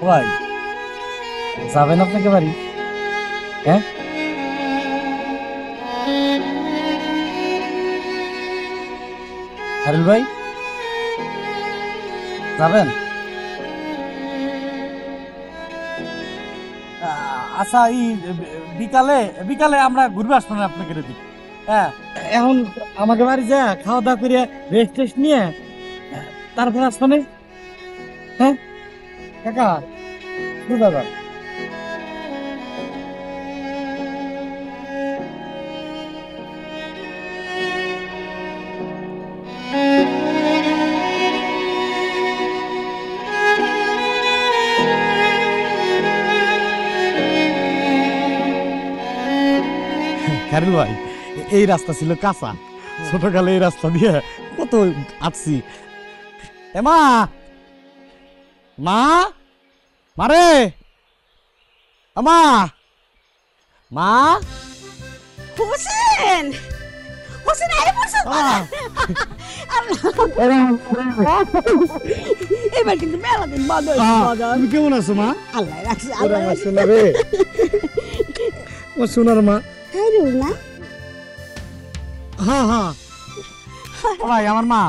ভাই যাবেন আপনাকে বাড়ি? হ্যাঁ হারুল ভাই যাবেন? আচ্ছা এই বিকালে বিকালে আমরা ঘুরবে আসবো না আপনাকে রেডি। হ্যাঁ এখন আমাকে বাড়ি যা খাওয়া দাওয়া করে রেস্ট টেস্ট নিয়ে তারপর আসবো না। হ্যাঁ কাকা দাদা খারুল ভাই এই রাস্তা ছিল কাঁচা, ছোটকালে এই রাস্তা দিয়ে কত আসছি। এ মা, মা মারে মা, মা হোসেন, হোসেন আরে বসো। এবার কিন্তু মেলা দিন বাদ তুমি কেমন আছো মা? আল্লাহ রাখছে, আল্লাহ রাখছে। রে ও সোনার মা। হারুল না? হ্যাঁ হ্যাঁ ভাই আমার মা।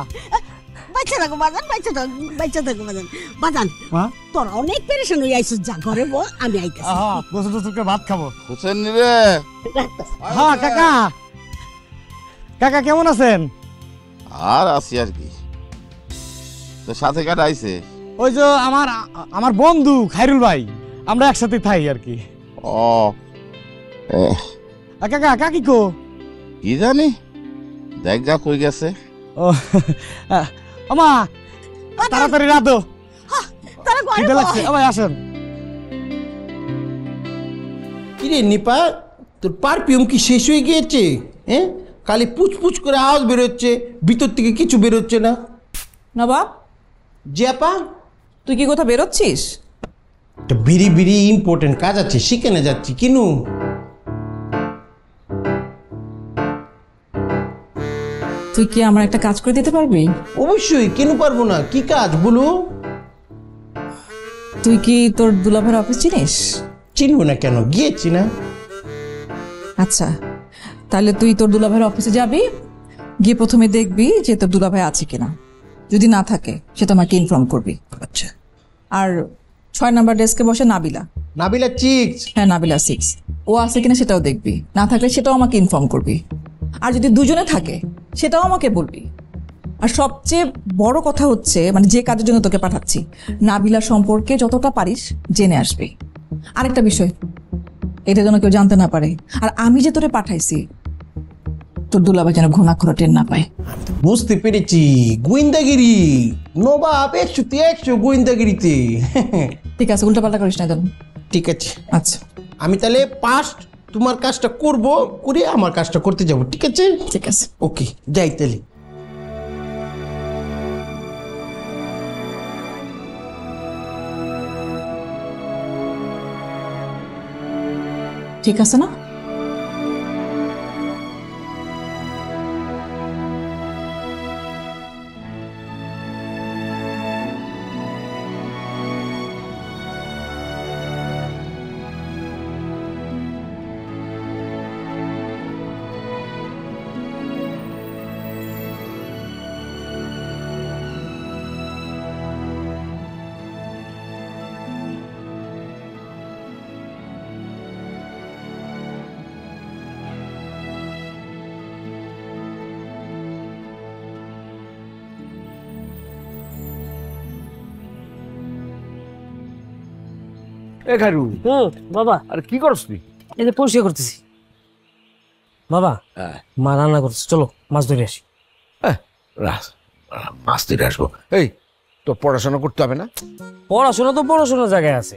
বাচ্চা থাকো বাজান, বাচ্চা থাকো, বাচ্চা থাকো বাজান। বাজান মা তোর অনেক পেরেশান হয়ে আইছিস, যা ঘরে বল, আমি আইতেছি। হ্যাঁ গোসল টোসল করে ভাত খাবো। হোসেন রে। হ্যাঁ কাকা, কাকা কেমন আছেন? আর আছি আর কি। তো সাথে কাটা আইছে? ওই যে আমার আমার বন্ধু খায়রুল ভাই, আমরা একসাথে থাই আর কি। ও কাকা কাকি কো? কি জানি, দেখ যা কই গেছে। ও আমা তাড়াতাড়ি রাধো, তারা ঘরে খিদে বল। লাগছে। ভাই আসেন। কিরে নিপা, তোর পারফিউম কি শেষ হয়ে গিয়েছে? হ্যাঁ, খালি পুচপুচ করে আওয়াজ বেরোচ্ছে, ভিতর থেকে কিছু বেরোচ্ছে না। নবাব, জি আপা, তুই কি কোথাও বেরোচ্ছিস? একটা বিড়ি বিড়ি ইম্পর্টেন্ট কাজ আছে, সেখানে যাচ্ছি। কিনু? তুই কি আমার একটা কাজ করে দিতে পারবি? অবশ্যই, কেন পারবো না। কি কাজ বলো? তুই কি তোর দুলাভাইয়ের অফিস চিনিস? চিনবো না কেন, গিয়েছি না। আচ্ছা, তাহলে তুই তোর দুলাভাইয়ের অফিসে যাবি, গিয়ে প্রথমে দেখবি যে তোর দুলাভাই আছে কিনা। যদি না থাকে সেটা আমাকে ইনফর্ম করবি। আচ্ছা। আর 6 নাম্বার ডেস্কে বসে নাবিলা। নাবিলা চিক্স? হ্যাঁ নাবিলা 6, ও আছে কিনা সেটাও দেখবি। না থাকলে সেটাও আমাকে ইনফর্ম করবি। আর যদি দুজনে থাকে সেটাও আমাকে বলবি। আর সবচেয়ে বড় কথা হচ্ছে, মানে যে কাজের জন্য তোকে পাঠাচ্ছি, নাবিলা সম্পর্কে যতটা পারিস জেনে আসবি। আরেকটা বিষয়, এটা যেন কেউ জানতে না পারে। আর আমি যে তোরে পাঠাইছি, তোর দুলাভাই যেন ঘুণাক্ষর টের না পায়। বুঝতে পেরেছি, গোয়েন্দাগিরি। নবাব 100তে 100 গোয়েন্দাগিরিতে। ঠিক আছে, উল্টাপাল্টা করিস না যেন। ঠিক আছে, আচ্ছা আমি তাহলে ফার্স্ট তোমার কাজটা করব, করে আমার কাজটা করতে যাব। ঠিক আছে? ঠিক আছে। ওকে, যাই তাহলে। ঠিক আছে না? এ খারু, বাবা আর কি করছ তুই? এই যে পরিষ্কার করতেছি। বাবা মা রান্না করতেছে, চলো মাছ ধরে আসি। মাছ ধরে আসবো। এই, তোর পড়াশোনা করতে হবে না? পড়াশোনা তো পড়াশোনার জায়গায় আছে।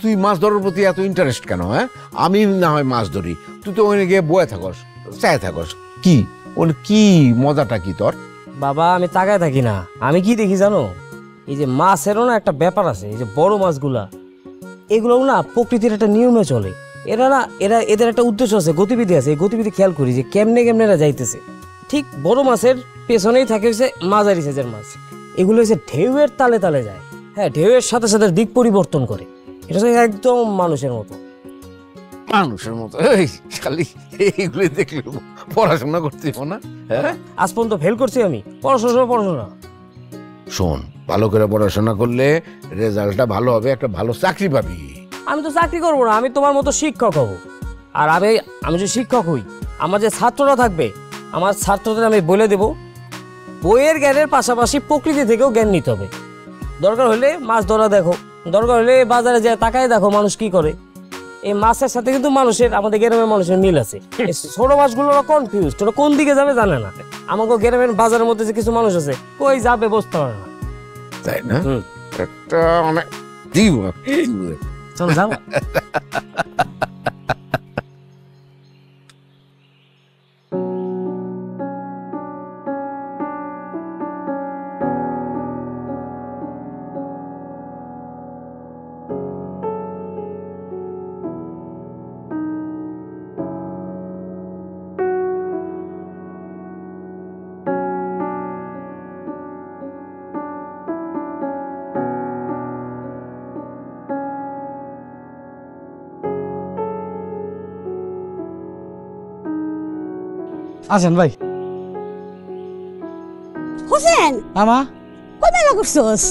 তুই মাছ ধরার প্রতি এত ইন্টারেস্ট কেন? হ্যাঁ, আমি না হয় মাছ ধরি, তুই তো ওখানে গিয়ে বয়ে থাকস, চায় থাকস। কি ওর কি মজাটা কি তোর? বাবা আমি তাকায় থাকি না, আমি কি দেখি জানো, এই যে মাছেরও না একটা ব্যাপার আছে। এই যে বড় মাছগুলা, এগুলো না প্রকৃতির একটা নিয়মে চলে। এদের একটা উদ্দেশ্য আছে, গতিবিধি আছে। এই গতিবিধি খেয়াল করি যে কেমনে কেমনে এরা যাইতেছে। ঠিক বড় মাছের পেছনেই থাকে হচ্ছে মাঝারি সাইজের মাছ। এগুলো হচ্ছে ঢেউয়ের তালে তালে যায়। হ্যাঁ ঢেউয়ের সাথে সাথে দিক পরিবর্তন করে, এটা হচ্ছে একদম মানুষের মতো। মানুষের মতো এই খালি এইগুলি দেখলে পড়াশোনা করতে হবো না? হ্যাঁ আজ পর্যন্ত ফেল করছি আমি, পড়াশোনা। শোন, ভালো করে পড়াশোনা করলে রেজাল্টটা ভালো হবে, একটা ভালো চাকরি পাবি। আমি তো চাকরি করবো না, আমি তোমার মতো শিক্ষক হব। আর আমি যে শিক্ষক হই, আমার যে ছাত্ররা থাকবে, আমার ছাত্রদের আমি বলে দেব বইয়ের জ্ঞানের পাশাপাশি প্রকৃতি থেকেও জ্ঞান নিতে হবে। দরকার হলে মাছ ধরা দেখো, দরকার হলে বাজারে যায় তাকায় দেখো মানুষ কি করে। এই মাছের সাথে কিন্তু আমাদের গ্রামের মানুষের মিল আছে। এই ছোট মাছগুলো কনফিউজ, ওরা কোন দিকে যাবে জানে না। আমাকে গ্রামের বাজারের মধ্যে যে কিছু মানুষ আছে, কই যাবে বুঝতে পারে না। তাই না? একটা মানে দিব চলো যাও। আসেন ভাই। হোসেন আমা কই মেলা করছস?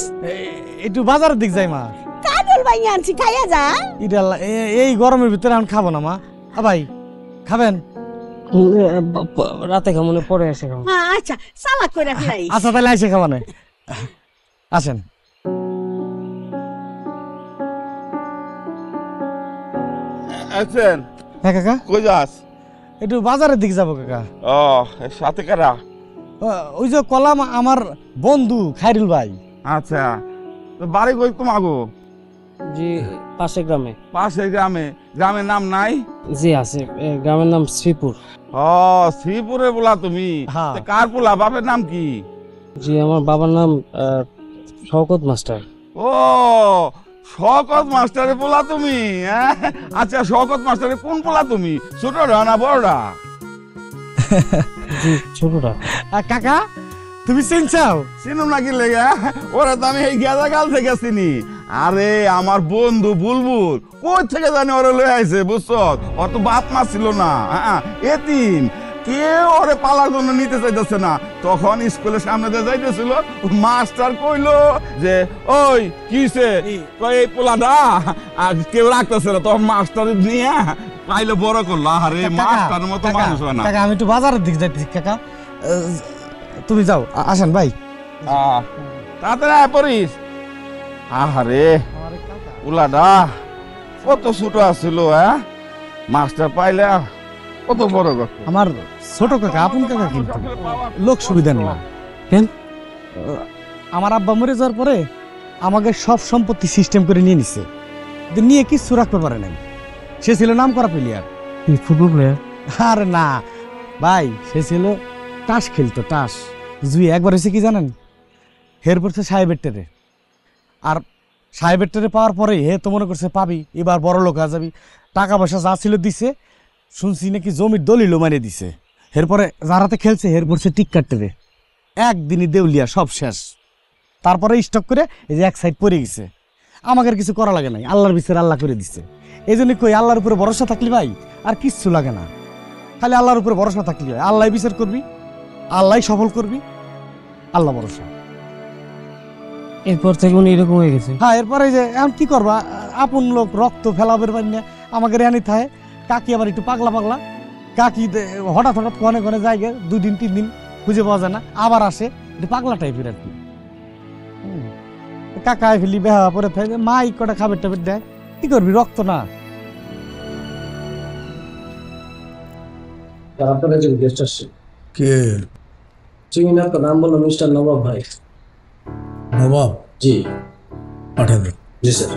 একটু বাজারের দিক যাই মা। কাটল ভাই আনছি, খাইয়া যা। এই গরমের ভিতরে আমি খাবো না মা। ভাই খাবেন? রাতে কেমন পরে আসে খাও। হ্যাঁ আচ্ছা, সালাদ করে ফেলাই। আচ্ছা তাহলে আইসে খাবানে আসেন। আছেন? হ্যাঁ কাকা, কই যাস? একটু বাজারের দিক যাবো কাকা। ও সাথে কারা? ওই যে কলাম আমার বন্ধু খাইরুল ভাই। আচ্ছা, তো বাড়ি কই তোমাগো? জি পাশে গ্রামে। পাশের গ্রামে? গ্রামের নাম নাই? জি আছে, গ্রামের নাম শ্রীপুর। ও শ্রীপুরে বলা তুমি? হ্যাঁ। তা কার পোলা? বাপের নাম কি? জি আমার বাবার নাম শওকত মাস্টার। ও শওকত মাস্টারের পোলা তুমি? হ্যাঁ? আচ্ছা শওকত মাস্টারের কোন পোলা তুমি? ছোটরা না বড়রা? জি ছোটটা। কাকা তুমি চিনছাও? চিনুম নাকি লেগে? ওরা তো আমি এই গেদা কাল থেকে চিনি। আরে আমার বন্ধু বুলবুল কই থেকে জানি ওরা লয়ে আইছে, বুঝছো? ওর তো বাপ মা ছিল না, এতিম। কেউ ওরে পালার জন্য নিতে চাইতেছে না। তখন স্কুলের সামনে দিয়ে যাইতেছিল, মাস্টার কইলো যে ওই কিসে কই এই পোলাটা আর কেউ রাখতেছে না। তখন মাস্টার নিয়ে পাইলে বড় করলো। আরে মাস্টারের মতো মানুষ হয় না। কাকা আমি একটু বাজারের দিক যাইতেছি কাকা, তুমি যাও। আসেন ভাই। তাড়াতাড়ি আয় পড়িস। আহারে পোলাটা কত ছোট আছিল, মাস্টার পাইলে কত বড় কথা। আমার ছোট কাকা, আপন কাকা, কিন্তু লোক সুবিধা নেই। কেন? আমার আব্বা মরে যাওয়ার পরে আমাকে সব সম্পত্তি সিস্টেম করে নিয়ে নিছে, নিয়ে কিছু রাখতে পারে নাই। সে ছিল নাম করা প্লেয়ার, ফুটবল প্লেয়ার। আরে না ভাই, সে ছিল তাস খেলতো, তাস জুই। একবার হয়েছে কি জানেন, হের পড়ছে সাহেবের টেরে। আর সাহেবের টেরে পাওয়ার পরে হে তো মনে করছে পাবি, এবার বড় লোক হয়ে যাবি। টাকা পয়সা যা ছিল দিছে, শুনছি নাকি জমির দলিলও মারিয়ে দিছে। এরপরে যার হাতে খেলছে হের পড়ছে টিক্কার টেরে, একদিনই দেউলিয়া, সব শেষ। তারপরে স্টক করে এই যে এক সাইড পড়ে গেছে। আমাকে আর কিছু করা লাগে নাই, আল্লাহর বিচার আল্লাহ করে দিচ্ছে। এই জন্য কই আল্লাহর উপরে ভরসা থাকলি ভাই আর কিচ্ছু লাগে না। খালি আল্লাহর উপরে ভরসা থাকলি হয়, আল্লাহ বিচার করবি, আল্লাহ সফল করবি, আল্লাহ ভরসা। এরপর থেকে উনি এরকম হয়ে গেছে। হ্যাঁ, এরপরে যে এখন কি করবা, আপন লোক রক্ত ফেলাবের পারি না, আমাকে রেহানি থাকে। কাকি আবার একটু পাগলা পাগলা, কাকি হঠাৎ হঠাৎ কনে কনে জায়গা 2 দিন 3 দিন খুঁজে পাওয়া যায় না, আবার আসে, একটু পাগলা টাইপের আর কি। কাকায় ফেলি বেহা পরে থাকে, মাই কটা খাবার টাবার দেয়, কি করবি, রক্ত না। আপনার কাছে গেস্ট আসছে। কে? চিনি না, আপনার নাম বললো মিস্টার নবাব ভাই। নবাব? জি পাঠাবে। জি স্যার।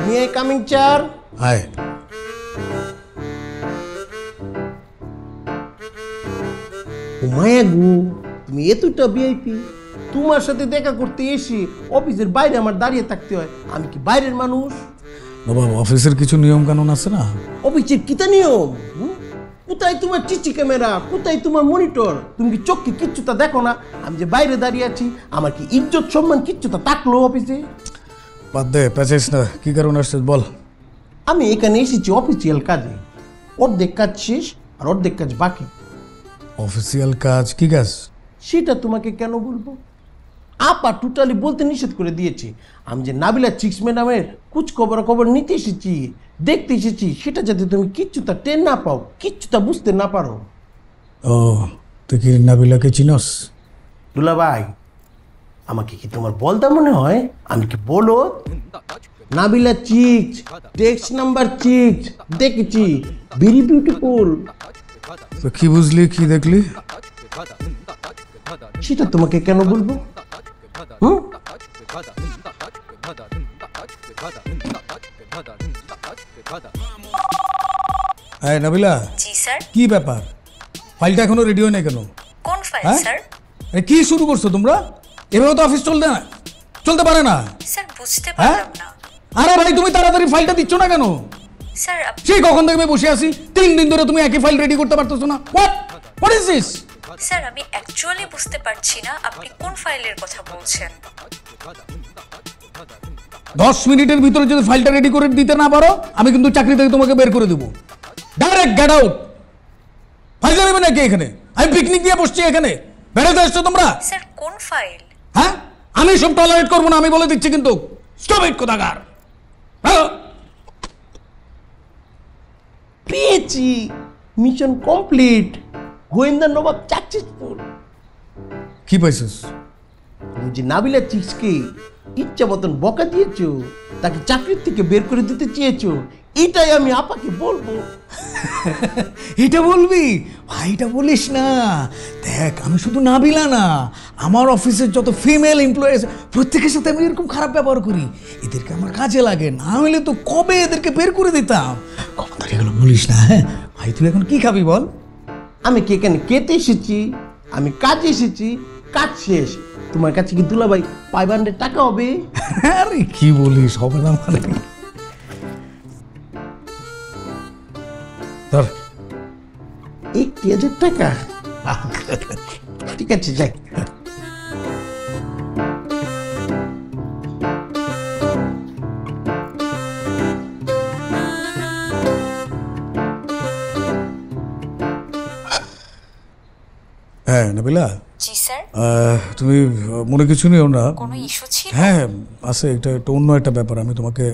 নিয়ে কামিং চার। আয়। মায়া গু, তুমি এতটা ভিআইপি, তোমার সাথে দেখা করতে এসে অফিসের বাইরে আমার দাঁড়িয়ে থাকতে হয়। আমি কি বাইরের মানুষ? নবাব, অফিসের কিছু নিয়ম কানুন আছে না? অফিসের কিতা নিয়ম? কোথায় তোমার চিচি ক্যামেরা, কোথায় তোমার মনিটর? তুমি কি চোখে কিচ্ছুটা দেখো না? আমি যে বাইরে দাঁড়িয়ে আছি, আমার কি ইজ্জত সম্মান কিচ্ছুটা থাকলো অফিসে? বাদ দে, পেঁচাইস না। কি কারণ আসছিস বল। আমি এখানে এসেছি অফিসিয়াল কাজে। অর্ধেক কাজ শেষ আর অর্ধেক কাজ বাকি। অফিসিয়াল কাজ? কি কাজ? সেটা তোমাকে কেন বলবো? আপা টোটালি বলতে নিষেধ করে দিয়েছে। আমি যে নাবিলা চিক্স ম্যাডামের কুচ খবর নিতে এসেছি, দেখতে এসেছি, সেটা যাতে তুমি কিচ্ছুটা টের না পাও, কিচ্ছুটা বুঝতে না পারো। ও, তুই কি নাবিলাকে চিনস? দুলাভাই, আমাকে কি তোমার বলদা মনে হয়? আমি কি বলো? Nabila chicks, text number chicks দেখেছি, ভেরি বিউটিফুল। তো কি বুঝলি, কি দেখলি? সেটা তোমাকে কেন বলবো? হুম? এই নাবিলা, জি স্যার। কি ব্যাপার? ফাইলটা এখনো রেডি হয় না কেন? কোন ফাইল হ্যাঁ? স্যার? আরে কি শুরু করছো তোমরা? এভাবে তো অফিস চলতে পারে না। স্যার বুঝতে হ্যাঁ? পারলাম না। আরে ভাই, তুমি তাড়াতাড়ি ফাইলটা দিচ্ছ না কেন? স্যার সেই কখন থেকে আমি বসে আছি, 3 দিন ধরে তুমি একই ফাইল রেডি করতে পারতেছো না। What is this? স্যার আমি অ্যাকচুয়ালি বুঝতে পারছি না আপনি কোন ফাইলের কথা বলছেন। 10 মিনিটের ভিতরে যদি ফাইলটা রেডি করে দিতে না পারো, আমি কিন্তু চাকরি থেকে তোমাকে বের করে দেবো। Direct get out. ফাইল নেবে নাকি এখানে? আমি পিকনিক দিয়ে বসছি এখানে, বেড়াতে আসছো তোমরা? স্যার কোন ফাইল? হ্যাঁ, আমি সব টলারেট করবো না, আমি বলে দিচ্ছি কিন্তু। স্টপ ইট কোথাকার। হ্যালো, পেয়েছি, মিশন কমপ্লিট, গোয়েন্দা নবাব সাকসেসফুল। কি পাইছিস? তুমি যে নাবিলা চিক্সকে ইচ্ছা মতন বকা দিয়েছো, তাকে চাকরির থেকে বের করে দিতে চেয়েছো, এটাই আমি আপাকে বলবো। এটা বলবি ভাই? এটা বলিস না। দেখ, আমি শুধু নাবিলা না, আমার অফিসের যত ফিমেল এমপ্লয়ি আছে প্রত্যেকের সাথে আমি এরকম খারাপ ব্যবহার করি। এদেরকে আমার কাজে লাগে, না হলে তো কবে এদেরকে বের করে দিতাম। খবরদার এগুলো বলিস না। হ্যাঁ ভাই, তুই এখন কি খাবি বল? আমি কি এখানে খেতে এসেছি? আমি কাজে এসেছি, কাজ শেষ। তোমার কাছে কি দুলাভাই 500 টাকা হবে? আরে কি বলিস, হবে না মানে? ধর 1000 টাকা। ঠিক আছে, যাই। হ্যাঁ নাবিলা, জি স্যার। তুমি মনে কিছু নিও না। কোনো ইস্যু ছিল? হ্যাঁ আছে, এটা একটা অন্য একটা ব্যাপার, আমি তোমাকে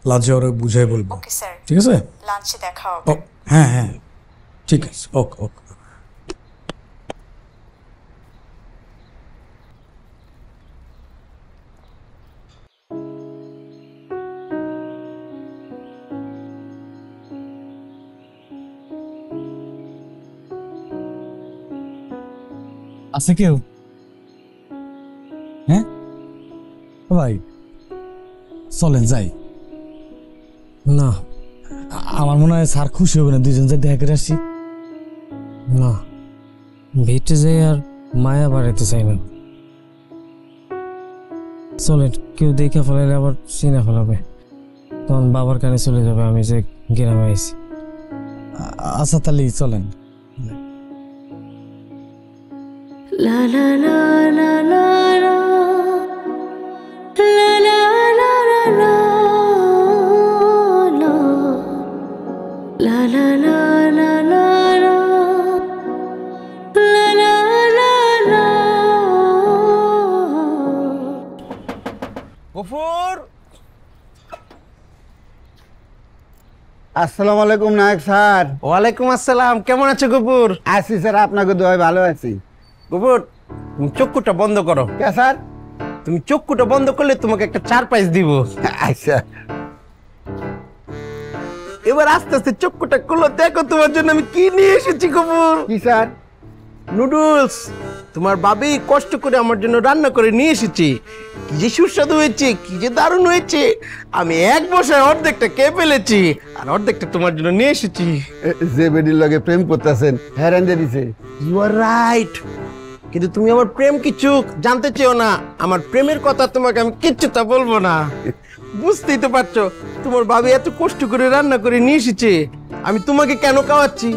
লাঞ্চে ওরা বুঝাই বলবো। Okay sir. ঠিক আছে? লাঞ্চে দেখা ও হবে। হ্যাঁ হ্যাঁ, ঠিক আছে, ওকে ওকে। আছে কেউ? হ্যাঁ ভাই, চলেন যাই। না আমার মনে হয় স্যার খুশি হবে না, দুজন যাই দেখা করে আসি। না, ভেটে যাই আর মায়া বাড়াইতে চাই না। চলেন, কেউ দেখে ফেলাইলে আবার চিনে ফেলাবে, তখন বাবার কানে চলে যাবে আমি যে গ্রামে আইছি। আচ্ছা তাহলে চলেন। লা লা লা লা লা লা লা লা লা লা লা লা লা লা লা লা লা লা লা। গফুর, আসসালামু আলাইকুম নায়ক স্যার। ওয়ালাইকুম আসসালাম। কেমন আছো গফুর? আছি স্যার, আপনাকে দোয়ায় ভালো আছি। গফুর, তুমি চক্ষুটা বন্ধ করো। কে স্যার? তুমি চক্ষুটা বন্ধ করলে তোমাকে একটা 4 দিব। আচ্ছা, এবার আস্তে আস্তে চক্ষুটা খুলো, দেখো তোমার জন্য আমি কি নিয়ে এসেছি গফুর। কি স্যার? নুডলস। তোমার বাবি কষ্ট করে আমার জন্য রান্না করে নিয়ে এসেছি। কি যে সুস্বাদু হয়েছে, কি যে দারুণ হয়েছে। আমি এক বসায় অর্ধেকটা খেয়ে ফেলেছি, আর অর্ধেকটা তোমার জন্য নিয়ে এসেছি। যে বেডির লগে প্রেম করতেছেন হ্যারেন দিয়ে দিছে। ইউ আর রাইট, কিন্তু তুমি আমার প্রেম কিছু জানতে চেও না। আমার প্রেমের কথা তোমাকে আমি কিচ্ছু তা বলবো না। বুঝতেই তো পারছো, তোমার বাবি এত কষ্ট করে রান্না করে নিয়ে এসেছে, আমি তোমাকে কেন খাওয়াচ্ছি।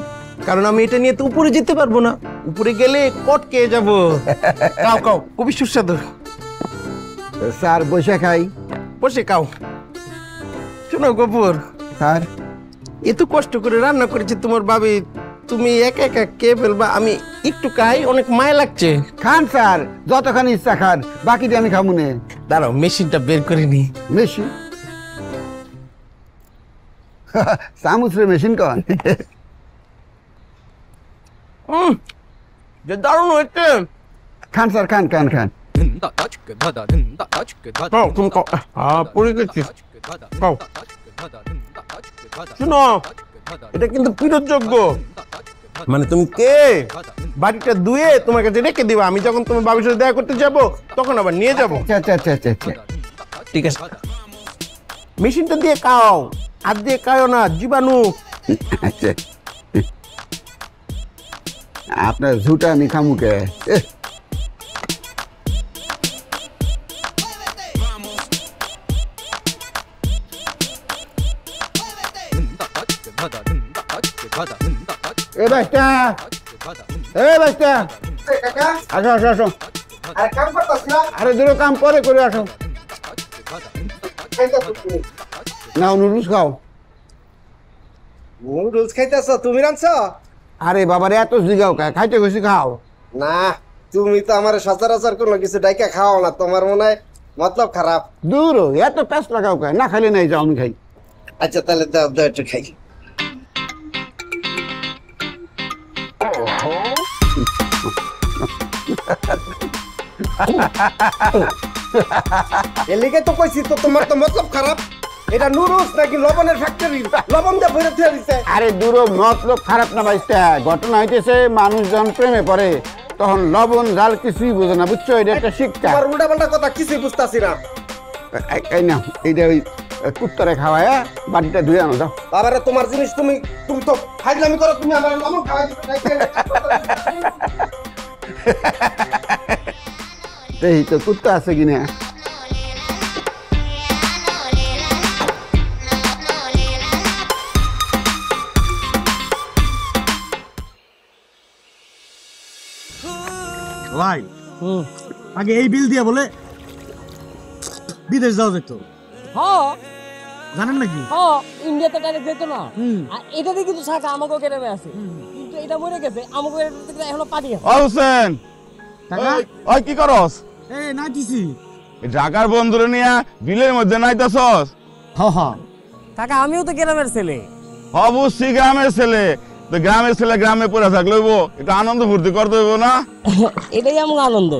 কারণ আমি এটা নিয়ে তো উপরে যেতে পারবো না, উপরে গেলে কটকে যাবো। খাও খাও, খুবই সুস্বাদু। স্যার বসে খাই। বসে খাও। শোনো গফুর স্যার এত কষ্ট করে রান্না করেছে তোমার ভাবি, তুমি একা একা কে ফেলবা? আমি একটু খাই, অনেক মায়া লাগছে। খান স্যার, যতখানি ইচ্ছা খান, বাকিটা আমি খাবো না। দাঁড়াও মেশিনটা বের করে নি। মেশিন? চামচের মেশিন কন? যে দারুণ হয়েছে। খান স্যার, খান খান খান। খাও, তুমি খাও। পড়ে গেছি। খাও। শোনো, এটা কিন্তু ফেরতযোগ্য। মানে তুমি কে বাড়িটা ধুয়ে তোমার কাছে রেখে দিবা, আমি যখন তোমার বাবির সাথে দেখা করতে যাব তখন আবার নিয়ে যাব। আচ্ছা আচ্ছা আচ্ছা আচ্ছা আচ্ছা, ঠিক আছে। মেশিনটা দিয়ে খাও, হাত দিয়ে খাও না, জীবাণু। আচ্ছা আপনার ঝুটা আমি খামুকে। এ বাচ্চা, এ বাচ্চা, আসো আসো আসো। আরে দুটো কাম পরে করে আসো। নাও নুডলস খাও। নুডলস খাইতেছ? তুমি রাঁধছ? আরে বাবারে এত জিগাও খাইতে গেছি খাও। না, তুমি তো আমার সচরাচর কোনো কিছু ডাইকা খাও না, তোমার মনে হয় মতলব খারাপ। দূর এত প্যাস লাগাও না খাইলে নাই যাও আমি খাই। আচ্ছা তাহলে দাও দাও একটু খাই। এলিগে তো কইছি তো তোমার তো মতলব খারাপ। এটা নুডলস নাকি লবণের ফ্যাক্টরি? লবণ দিয়ে ভরে থুয়ে দিছে। আরে দূর মতলব খারাপ না ভাইস্তা, ঘটনা হইতেছে মানুষ যখন প্রেমে পড়ে তখন লবণ ঝাল কিছুই বোঝে না, বুঝছো? এটা একটা শিক্ষা। আর উল্টা পাল্টা কথা কিছুই বুঝতাছি না। এই না এইটা ওই কুত্তরে খাওয়ায় বাড়িটা ধুয়ে আনো যাও। বাবারে তোমার জিনিস তুমি তুমি তো ফাইজলামি করো, তুমি আমার লবণ খাওয়াই দিতে। এই তো কুত্তা আছে কিনা। ভাই আগে এই বিল দিয়ে বলে বিদেশ যাওয়া যেত, জানেন নাকি? ইন্ডিয়াতে ডাইরেক্ট যেত না। আর এটাতে কিন্তু শাখা আমাকেও গ্রামে আছে, কিন্তু এটা মরে গেছে, আমাকে এখনো পানি আছে। হোসেন টাকা ওই কি করস? এই নাইতেছি। ঢাকার বন্ধুরে নিয়ে বিলের মধ্যে নাইতেছস? হ হ কাকা আমিও তো গ্রামের ছেলে। অবশ্যই গ্রামের ছেলে, তো গ্রামের ছেলে গ্রামে পড়ে থাকলে একটু আনন্দ ফুর্তি করতে হইব না? এটাই আমার আনন্দ।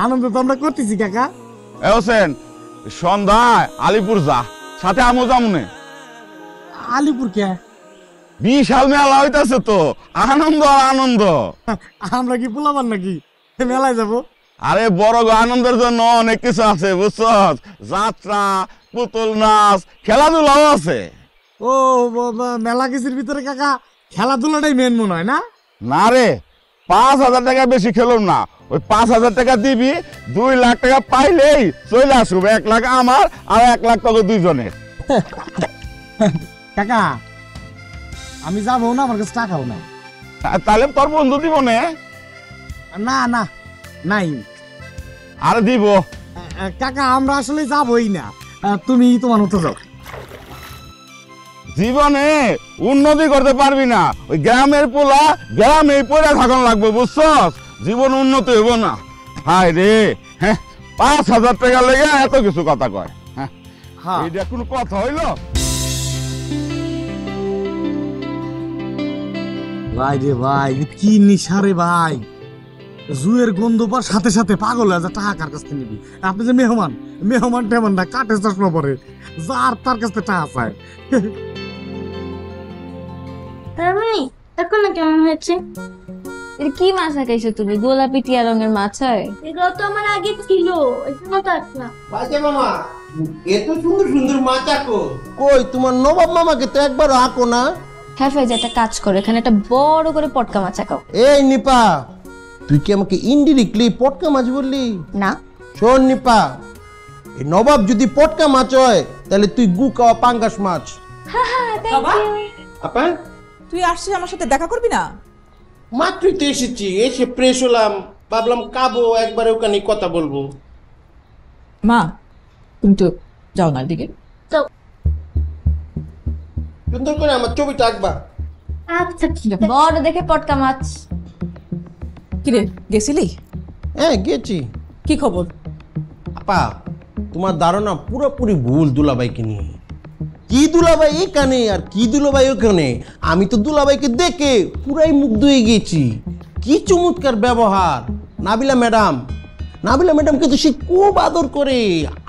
আনন্দ তো আমরা করতেছি কাকা। এ হোসেন সন্ধ্যায় আলিপুর যা, সাথে আমও যামুনে। আলিপুর কে? বিশাল মেলা হইতাছে তো, আনন্দ আর আনন্দ। আমরা কি পোলাবার নাকি মেলায় যাব? আরে বড় আনন্দের জন্য অনেক কিছু আছে বুঝছস, যাত্রা, পুতুল নাচ, খেলাধুলাও আছে। ও মেলা কিছুর ভিতরে কাকা খেলাধুলাটাই মেন মনে হয় না? না রে, 5,000 টাকা বেশি খেলুম না, ওই 5,000 টাকা দিবি, 2 লাখ টাকা পাইলেই চলে আসবে। 1 লাখ আমার আর 1 লাখ টাকা দুইজনের। কাকা আমি যাবো না, আমার কাছে টাকাও নাই। তাহলে তোর বন্ধু দিব না? না না নাই। আর দিব কাকা আমরা আসলে যাবোই না, তুমি তোমার মতো যাও। জীবনে উন্নতি করতে পারবি না, ওই গ্রামের পোলা গ্রামে পড়ে থাকুন লাগবে বুঝছস, জীবন উন্নতি হইব না। হায় রে, হ্যাঁ 5,000 টাকা লেগে এত কিছু কথা কয়। হ্যাঁ এটা কোনো কথা হইল? ভাই রে ভাই কি নিশা রে ভাই, জুয়ের গন্ধ পার সাথে সাথে পাগল হয়ে যা। টাকা কার কাছ থেকে নিবি? আপনি যে মেহমান, মেহমান টেমন না, কাঠে চশমা পরে, যার তার কাছ থেকে টাকা চায়। তারমানি দেখো না কেমন হয়েছে। এটা কি মাছ খাইছো তুমি? গোলাপি টিয়া রঙের মাছ হয়? এগুলো তো আমার আগে ছিল, এগুলো থাক না। বাজে মামা এত সুন্দর সুন্দর মাছ আঁকো, কই তোমার নবাব মামাকে তো একবারও আঁকো না। হ্যাঁ ফেজ একটা কাজ করো, এখানে একটা বড় করে পটকা মাছ আঁকাও। এই নিপা, তুই কি আমাকে ইনডিরেক্টলি পটকা মাছ বললি? না শোন নিপা, এই নবাব যদি পটকা মাছ হয় তাহলে তুই গু খাওয়া পাঙ্গাস মাছ। হ্যাঁ হ্যাঁ থ্যাংক ইউ। আপা তুই আসছিস আমার সাথে দেখা করবি না? মাত্রই তো এসেছি, এসে ফ্রেশ হলাম, ভাবলাম কাবো একবারে ওখানে কথা বলবো। মা তুমি তো যাও না দিকে, সুন্দর করে আমার ছবিটা আঁকবা। আচ্ছা বড় দেখে পটকা মাছ। কিরে গেছিলি? হ্যাঁ গেছি। কি খবর? আপা তোমার ধারণা পুরোপুরি ভুল দুলাভাইকে নিয়ে। কি দুলাভাই এখানে আর কি দুলাভাই ওখানে, আমি তো দুলাভাইকে দেখে পুরাই মুগ্ধ হয়ে গেছি। কি চমৎকার ব্যবহার। নাবিলা ম্যাডামকে তো সে খুব আদর করে,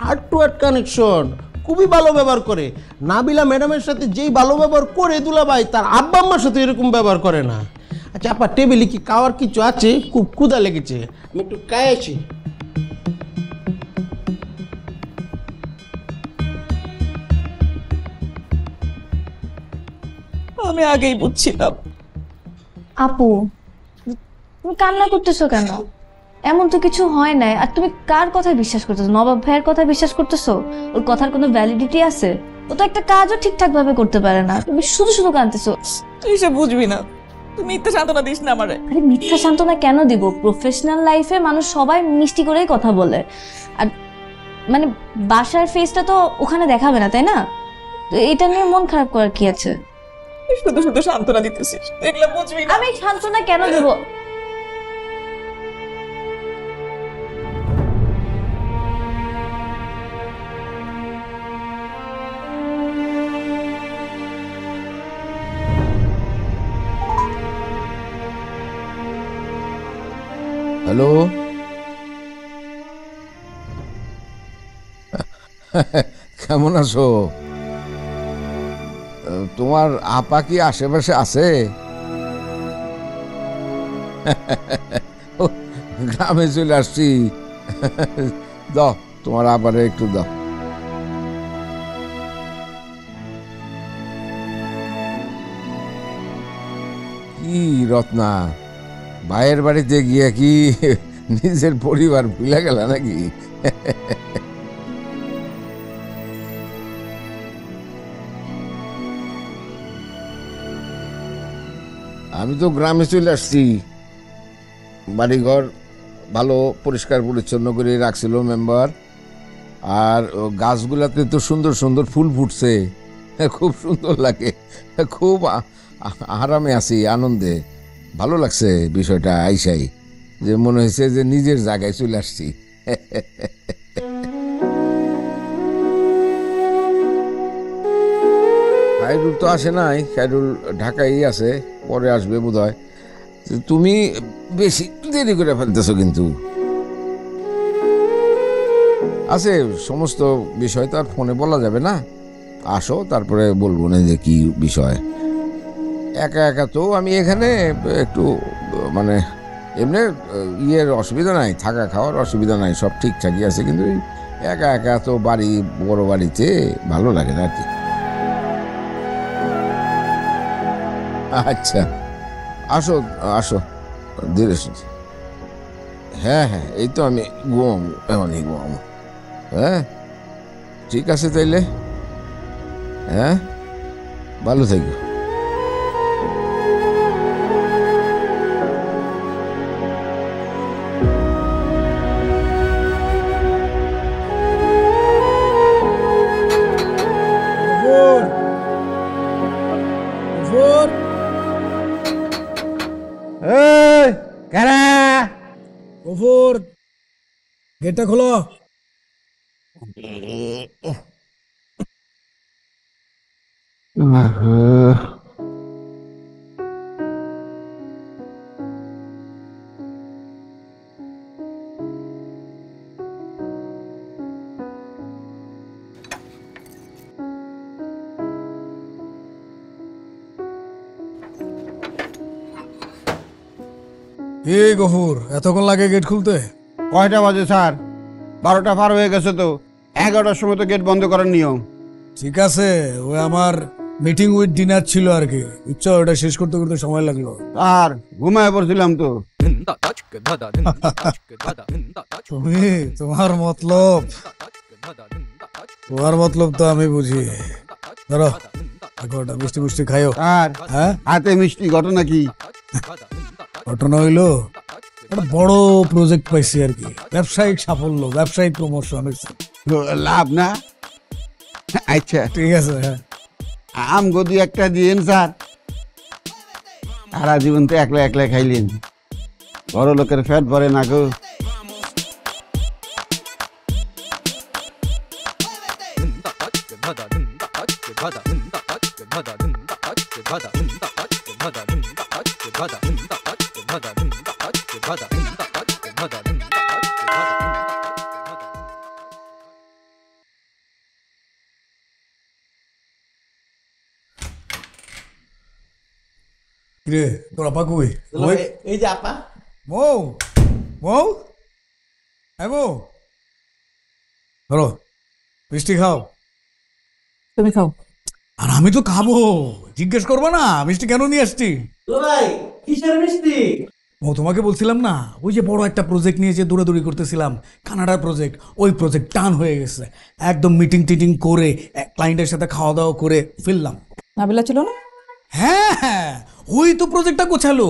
হার্ট টু হার্ট কানেকশন, খুবই ভালো ব্যবহার করে। নাবিলা ম্যাডামের সাথে যেই ভালো ব্যবহার করে দুলাভাই, তার আব্বা আম্মার সাথে এরকম ব্যবহার করে না। আচ্ছা আপা, টেবিলে কি খাওয়ার কিছু আছে? খুব ক্ষুধা লেগেছে, আমি একটু খাই আছি। আমি আগেই বুঝছিলাম। আপু তুমি কান্না করতেছো কেন? এমন তো কিছু হয় নাই। আর তুমি কার কথা বিশ্বাস করতেছো? নবাব ভাইয়ের কথা বিশ্বাস করতেছো? ওর কথার কোনো ভ্যালিডিটি আছে? ও তো একটা কাজও ঠিকঠাক ভাবে করতে পারে না, তুমি শুধু শুধু কাঁদতেছো। তুই সে বুঝবি না, তুমি মিথ্যা সান্ত্বনা দিস না আমারে। আরে মিথ্যা সান্ত্বনা কেন দিব? প্রফেশনাল লাইফে মানুষ সবাই মিষ্টি করেই কথা বলে। আর মানে বাসার ফেসটা তো ওখানে দেখাবে না, তাই না? তো এটা নিয়ে মন খারাপ করার কি আছে? শুধু শুধু সান্ত্বনা দিতেছিস, এগুলো বুঝবি না। আমি সান্ত্বনা কেন দেব? হ্যালো, কেমন আছো? তোমার আপা কি আশেপাশে আছে? গ্রামে চলে আসছি। দাও তোমার আপারে একটু দাও। কি রত্না, ভাইয়ের বাড়িতে গিয়ে কি নিজের পরিবার ভুলে গেল নাকি? আমি তো গ্রামে চলে আসছি। বাড়িঘর ভালো পরিষ্কার পরিচ্ছন্ন করে রাখছিল মেম্বার। আর গাছগুলাতে তো সুন্দর সুন্দর ফুল ফুটছে, খুব সুন্দর লাগে। খুব আরামে আছি, আনন্দে। ভালো লাগছে বিষয়টা আইসাই, যে মনে হয়েছে যে নিজের জায়গায় চলে আসছি। খায়রুল তো আসে নাই, খায়রুল ঢাকায় আছে, পরে আসবে বোধহয়। তুমি বেশি দেরি করে ফেলতেছো কিন্তু। আছে সমস্ত বিষয় তো আর ফোনে বলা যাবে না। আসো তারপরে বলবো না যে কি বিষয়। একা একা তো আমি এখানে একটু মানে এমনি ইয়ের অসুবিধা নাই, থাকা খাওয়ার অসুবিধা নাই, সব ঠিকঠাকই আছে। কিন্তু একা একা তো বাড়ি, বড় বাড়িতে ভালো লাগে না আর কি। আচ্ছা আসো আসো, ধীরে। হ্যাঁ হ্যাঁ, এই তো আমি ঘুমাবো, এমনই ঘুমাবো। হ্যাঁ ঠিক আছে তাইলে। হ্যাঁ ভালো থাকো। গফুর, গেটটা খোলো। এ গফুর, এতক্ষণ লাগে গেট খুলতে? কয়টা বাজে স্যার? 12টা পার হয়ে গেছে তো। 11টার সময় তো গেট বন্ধ করার নিয়ম। ঠিক আছে, ওই আমার মিটিং উইথ ডিনার ছিল আর কি, ইচ্ছা ওটা শেষ করতে করতে সময় লাগলো। আর ঘুমায় পড়ছিলাম তো। তুমি তোমার মতলব তো আমি বুঝি। ধরো একটা মিষ্টি মিষ্টি খাইও। আর হ্যাঁ হাতে মিষ্টি ঘটনা কি? ঘটনা হইলো একটা বড় প্রজেক্ট পাইছি আর কি, ব্যবসায়িক সাফল্য, ব্যবসায়িক প্রমোশন হয়েছে। লাভ না? আচ্ছা ঠিক আছে। হ্যাঁ আম গদি একটা দিয়েন স্যার। সারা জীবন তো একলা একলা খাইলেন, বড় লোকের ফ্যাট ভরে না গো। রে তোর আপা কই? এই যে আপা। বউ বউ, হ্যাঁ বউ, ধরো মিষ্টি খাও। তুমি খাও। আর আমি তো খাবো, জিজ্ঞেস করবো না মিষ্টি কেন নিয়ে আসছি। ভাই কিসের মিষ্টি? ও তোমাকে বলছিলাম না, ওই যে বড় একটা প্রজেক্ট নিয়ে যে দৌড়াদৌড়ি করতেছিলাম, কানাডার প্রজেক্ট, ওই প্রজেক্ট টান হয়ে গেছে একদম। মিটিং টিটিং করে ক্লায়েন্টের সাথে খাওয়া দাওয়া করে ফেললাম। নাবিলা ছিল না? হ্যাঁ ওই তো প্রজেক্টটা গোছালো।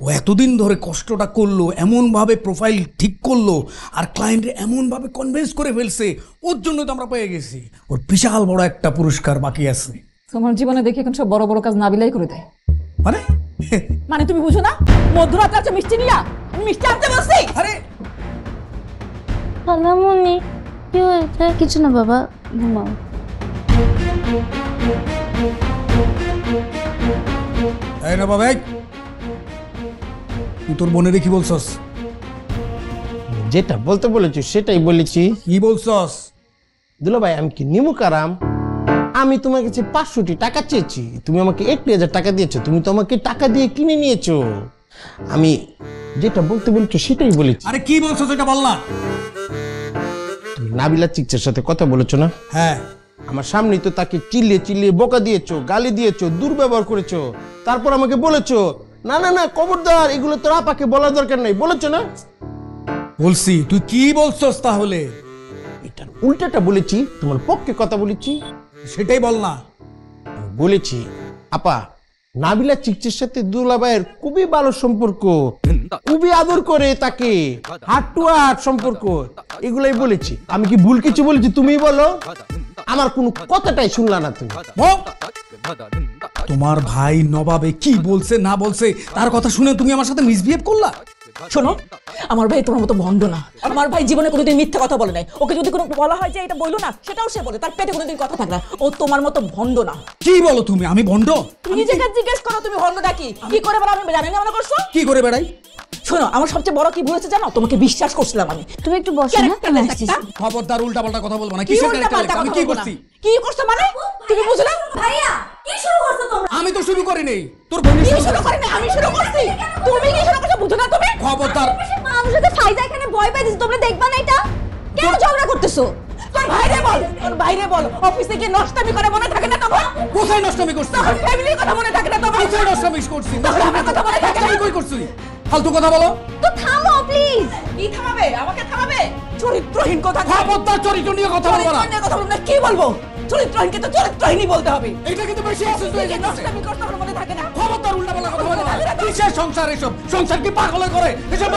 ও এতদিন ধরে কষ্টটা করলো, এমনভাবে প্রোফাইল ঠিক করলো, আর ক্লায়েন্টের এমনভাবে কনভিন্স করে ফেলছে, ওর জন্য তো আমরা পেয়ে গেছি। ওর বিশাল বড় একটা পুরস্কার বাকি আছে। তোমার জীবনে দেখি এখন সব বড় বড় কাজ নাবিলাই করে দেয়। মানে মানে তুমি বুঝো না? মধ্যরাতে আছে মিষ্টি নিয়া, আমি মিষ্টি আনতে বলছি। আরে খালামণি কি হয়েছে? কিছু না বাবা, ঘুমাও। এই না বাবা, তুই তোর বোনেরে কি বলছস? যেটা বলতে বলেছি সেটাই বলেছি। কি বলছস? দুলা ভাই আমি কি নিমু কারাম? আমি তোমার কাছে 500 টাকা চেয়েছি, তুমি আমাকে 80,000 টাকা দিয়েছো। তুমি তো আমাকে টাকা দিয়ে কিনে নিয়েছো। আমি যেটা বলতে বলেছো সেটাই বলেছি। আরে কি বলছস এটা বল না। তুমি নাবিলা চিকচার সাথে কথা বলেছো না? হ্যাঁ। আমার সামনেই তো তাকে চিল্লিয়ে চিল্লিয়ে বোকা দিয়েছো, গালি দিয়েছো, দুর্ব্যবহার করেছো। তারপর আমাকে বলেছো না না না খবরদার, এগুলো তোর আপাকে বলার দরকার নাই, বলেছো না? বলছি। তুই কি বলছস তাহলে? এটার উল্টাটা বলেছি, তোমার পক্ষে কথা বলেছি। সেটাই বল না। বলেছি আপা নাবিলা চিকচির সাথে দুলাভাইয়ের খুবই ভালো সম্পর্ক, খুবই আদর করে তাকে, হার্ট টু হার্ট সম্পর্ক, এগুলাই বলেছি। আমি কি ভুল কিছু বলেছি? তুমি বলো। আমার কোনো কথাটাই শুনলা না তুমি। তোমার ভাই নবাবে কি বলছে না বলছে তার কথা শুনে তুমি আমার সাথে মিসবিহেভ করলা। শোনো, আমার ভাই তোমার মতো ভণ্ড না। আমার ভাই জীবনে কোনোদিন মিথ্যা কথা বলে নাই। ওকে যদি কোনো বলা হয় যে এটা বললো না, সেটাও সে বলে, তার পেটে কোনোদিন কথা থাকে না। ও তোমার মতো ভণ্ড না। কি বলো তুমি? আমি ভণ্ড? তুমি নিজেকে জিজ্ঞেস করো, তুমি ভণ্ডটা কি? কি করে বেড়া? আমি জানি না মনে করছো? কি করে বেড়াই? শোনো, আমার সবচেয়ে বড় কি ভুল হয়েছে জানো? তোমাকে বিশ্বাস করছিলাম আমি। তুমি একটু বসো না, আমি আসছি। খবরদার উল্টাপাল্টা কথা বলবো না। কিসের ক্যারেক্টার? আমি কি করছি? কি করছো মানে? তুমি বুঝলে? ভাইয়া কি শুরু করছো তোমরা? আমি তো শুরু করি নাই, তোর বোন শুরু করে না, আমি শুরু করছি। তুমি কি শুরু করছো? বুঝো না তুমি? খবরদার। আমার সাথে ফাইজা এখানে ভয় পাই দিছে, তোমরা দেখবা না এটা? কেন ঝগড়া করতেছো? তোর ভাইরে বল, তোর ভাইরে বল। অফিসে গিয়ে নষ্টামি করে মনে থাকে না তোমার? কোথায় নষ্টামি করছিস? তোর ফ্যামিলির কথা মনে থাকে না তোমার? কোথায় নষ্টামি করছিস? তোর আমার কথা মনে থাকে না? কই করছিস? ফালতু কথা বলো। তো থামো প্লিজ। কি থামাবে? আমাকে থামাবে? চরিত্রহীন কথা। খবরদার, চরিত্র নিয়ে কথা বলবো না। চরিত্র নিয়ে কথা বলবো না, কি বলবো? চরিত্রহীনকে তো চরিত্রহীনই বলতে হবে। এটা কিন্তু বেশি এক্সেস হয়ে যাচ্ছে। নষ্টামি করতে আমার মনে থাকে না। খবরদার উল্টাপাল্টা কথা বলো না। কিসের সংসার এসব? সংসার কি পাগলে করে? এসব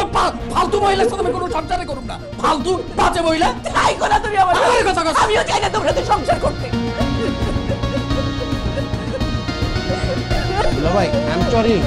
ফালতু মহিলার সাথে আমি কোনো সংসারে করব না। ফালতু বাজে মহিলা। তাই করো তুমি আমার কথা কথা। আমিও চাই না তোমার সাথে সংসার করতে। ভাই আই এম সরি।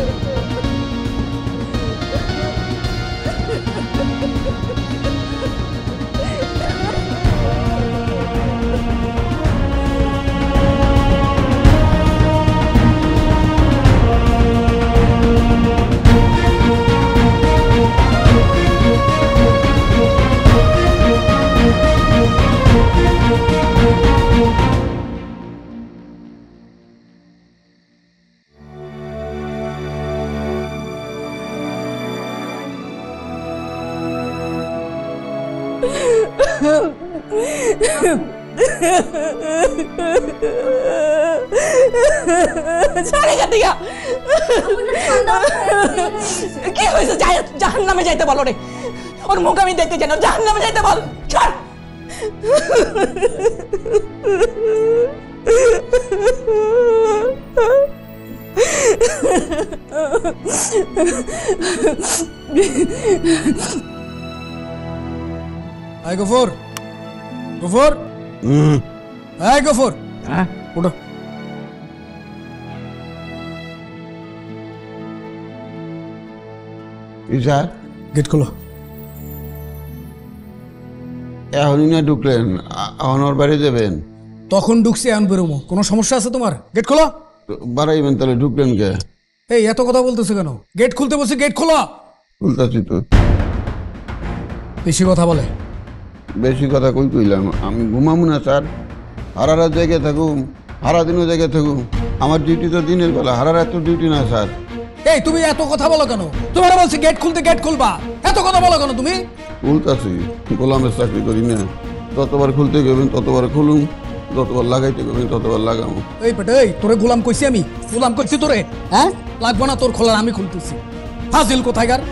কি হয়েছে? জাহান্নামে যাইতে বলো রে। ওর মুখ আমি দেখতে চাই না, জাহান্নামে যাইতে বল। আয় গফর, গফর, আয় গফর, ওঠো। স্যার গেট খোলো। এখনই না ঢুকলেন, এখন ওর বাড়ি যাবেন? তখন ঢুকছি, এখন বেরোবো। কোনো সমস্যা আছে তোমার? গেট খোলো। বাড়াইবেন তাহলে, ঢুকলেন কে? এই এত কথা বলতেছো কেন? গেট খুলতে বলছি, গেট খোলো। খুলতাছি তো। বেশি কথা বলে? বেশি কথা কই কইলাম? আমি ঘুমাবো না স্যার, হারা রাত জায়গায় থাকুম, হারা দিনও জায়গায় থাকুম। আমার ডিউটি তো দিনের বেলা, হারা রাত তো ডিউটি না স্যার। এই তুমি এত কথা বলো কেন? তোমার বলছি গেট খুলতে, গেট খুলবা, এত কথা বলো কেন তুমি? খুলতাছি, গোলামের চাকরি করি না। যতবার খুলতে গেবেন ততবার খুলুম, যতবার লাগাইতে গেবেন ততবার লাগামো। এই বেটা, এই তোরে গোলাম কইছি আমি? গোলাম কইছি তোরে? হ্যাঁ, লাগবো না তোর খোলার, আমি খুলতেছি। ফাজিল কোথায়গার।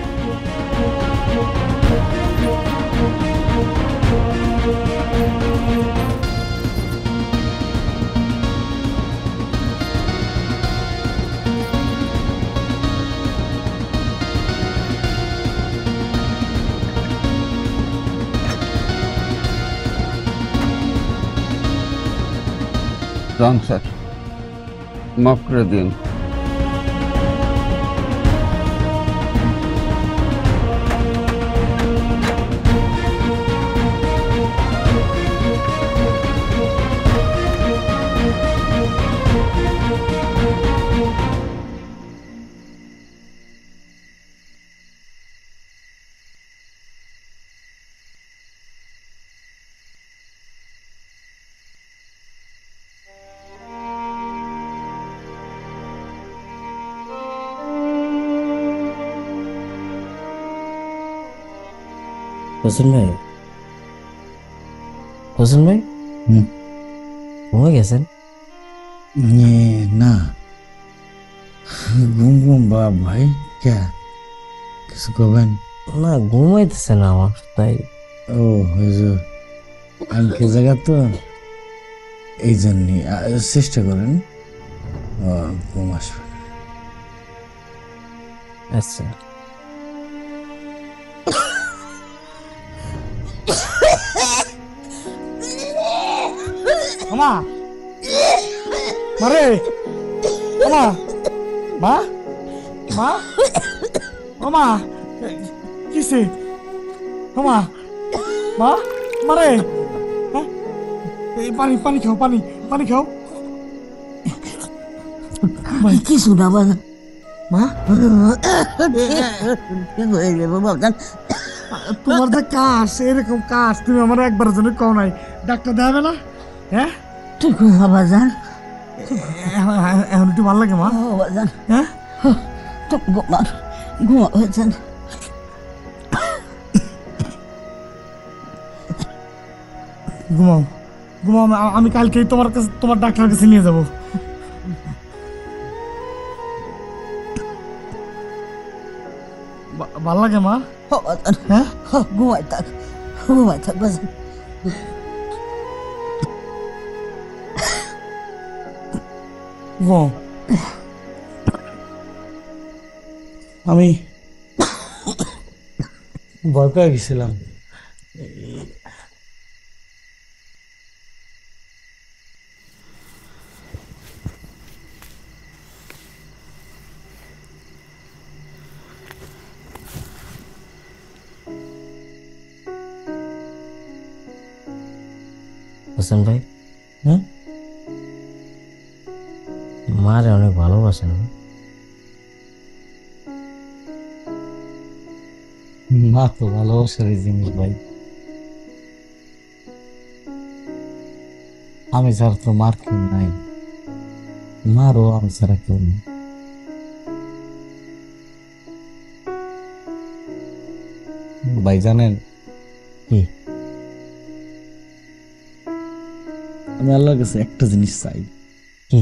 যান স্যার, মাফ করে দিন। হোসেন ভাই, হোসেন ভাই ঘুমে গেছেন? না, ঘুম ঘুম বাপ ভাই, কে কিছু করবেন? না, ঘুমাইতেছে না আমার, তাই। ও আলকে জায়গা তো, এই জন্যই চেষ্টা করেন ঘুম আসবে। আচ্ছা। মা, মারে, মা, মা, মা, ও মা, কিসে? ও মা, মা, মারে, পানি পানি খাও, পানি পানি খাও। কিছু না বাজান, মা বাজান, তোমার যে কাশ, এরকম কাশ তুমি আমার একবারের জন্য কও নাই, ডাক্তার দেখাবে না? হ্যাঁ, তুই ঘুমা বাজান, এখন একটু ভালো লাগে মা? বাজান, হ্যাঁ, ঘুমা ঘুমা বাজান। ঘুমাও ঘুমাও, আমি কালকেই তোমার কাছে, তোমার ডাক্তারের কাছে নিয়ে যাবো। ভাল লাগে মা? হ্যাঁ, ঘুমাই থাক, ঘুমাই থাক বাজান। আমি ভয় পেয়ে গেছিলাম। হোসেন ভাই, মারে অনেক ভালোবাসেন। মা তো ভালোবাসার জিনিস ভাই, আমি ছাড়া তো মার কেউ নাই, মারও আমি ছাড়া কেউ নেই। ভাই জানেন কি, আমি আল্লাহর কাছে একটা জিনিস চাই। কি?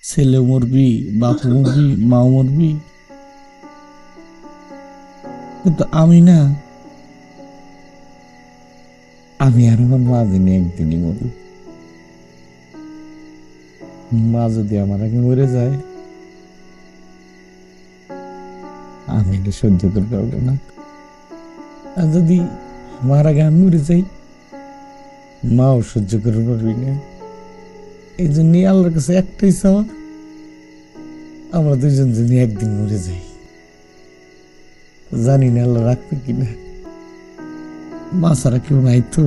ছেলে মরবি, বাপ মরবি, মাও মরবি, কিন্তু আমি না, আমি আর আমার মা দিনে একদিনই মরি। মা যদি আমার আগে মরে যায়, আমি এটা সহ্য করতে পারবো না। আর যদি মার আগে আমি মরে যাই, মাও সহ্য করতে পারবি না। এই জন্য আল্লাহর কাছে একটাই চাওয়া, আমরা দুজন যদি একদিন মরে যাই। জানি না আল্লাহ রাখবে কিনা, মা ছাড়া কেউ নাই তো।